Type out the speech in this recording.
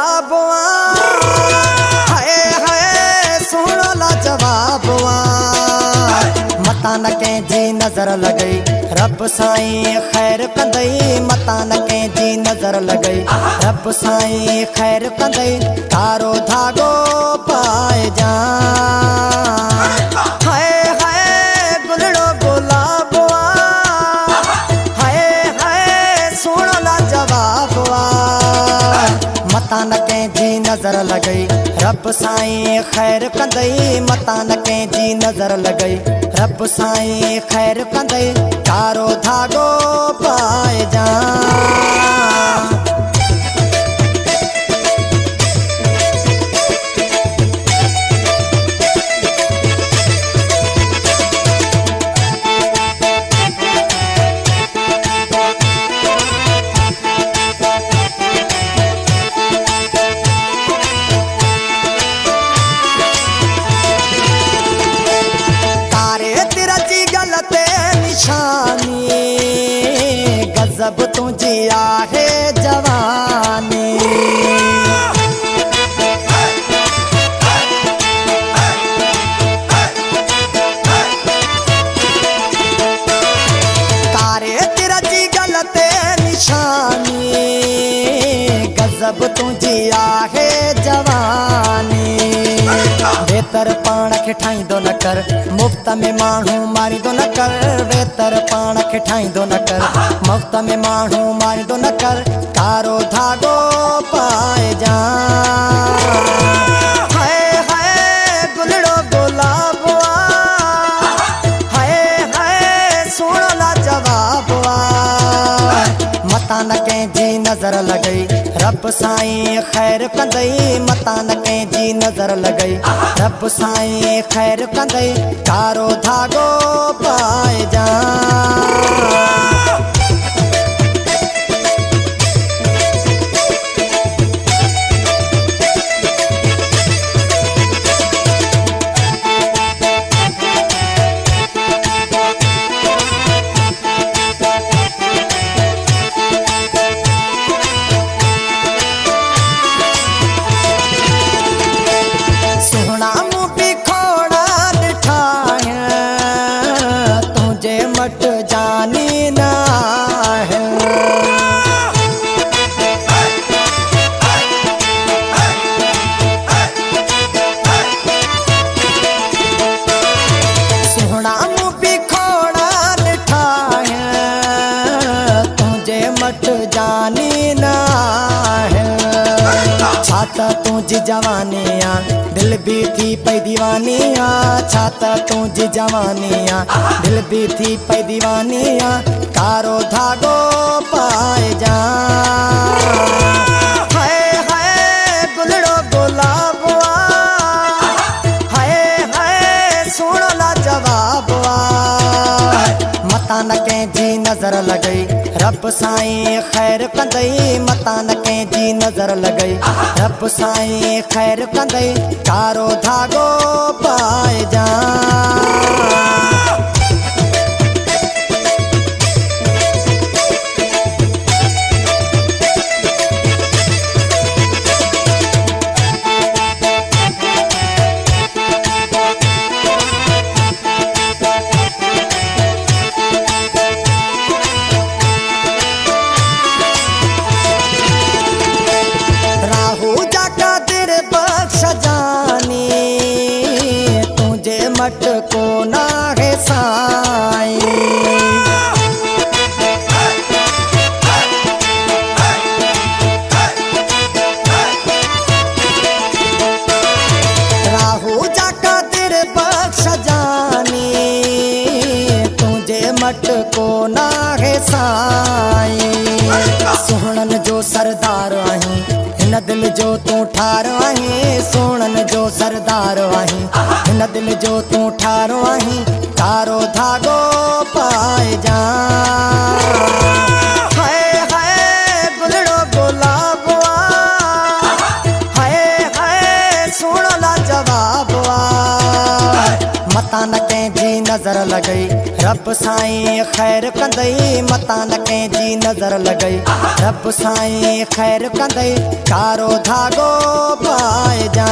जवाबवा, हाय हाय सुनो ला जवाबवा। मता न कंहिंजी नज़र लॻई रब साईं ख़ैर कंदई, मता न कंहिंजी नज़र लॻई रब साईं ख़ैर कंदई। कारो धागो पाए जा, हाय हाय गुलड़ो गुलाबवा, हाय हाय सुनो ला जवाबवा। मता न कंहिंजी नज़र लॻई रब साईं ख़ैर कंदई, मता न कंहिंजी नज़र लॻई रब साईं ख़ैर कंदई। कारो धागो पाए जा, गज़ब तुझी आहे जवानी। कारे तिरजी गलत निशानी, गज़ब तुझी आहे जवानी। बेहतर पाण खे ठाहींदो न कर, मुफ़्त में माण्हू मारींदो न कर। बेहतर पाण खे ठाहींदो न कर, मुफ़्त में माण्हू मारींदो न कर। कारो धागो पाए जा, हाय हाय गुलड़ो गुलाबवा, हाय हाय सुनो ला जवाबवा। मता न कंहिंजी नज़र लॻई रब साईं ख़ैर कंदई, मता न कंहिंजी नज़र लॻई रब साईं ख़ैर कंदई। कारो धागो पाए जा, मट जानी ना है। सोहना मुँह खोड़ा निठा है, तुझे मट जानी ना है। छाता तुझी जवानिया दिल भी थी पई दीवानिया, छाता तुझी जवानिया दिल भी थी पई दीवानिया। कारो धागो पाए जा, हाय हाय गुलड़ो गुलाबवा, हाय हाय सुनो ला जवाबवा। मता न कंहिंजी नज़र लॻई रब साईं ख़ैर कंदई, मता न कंहिंजी नज़र लॻई रब साईं ख़ैर कंदई। कारो धागो पाए जा, मट को ना है साईं। राहु जाका तेरे बख्श जानी, तुझे मट को ना है साईं। सोहणन जो सरदार आहीं, हिन दिल जो तू ठार आहीं। सोहणन जो सरदार आहीं, हिन दिल जो तू ठार आहीं। कारो धागो पाए जा, हाय हाय गुलड़ो गुलाबवा, हाय हाय सुनो ला जवाबवा। मत मता न कंहिंजी नज़र लॻई रब साईं ख़ैर कंदई मता न कंहिंजी नज़र लॻई रब साईं ख़ैर कंदई कारो धागो पाए जा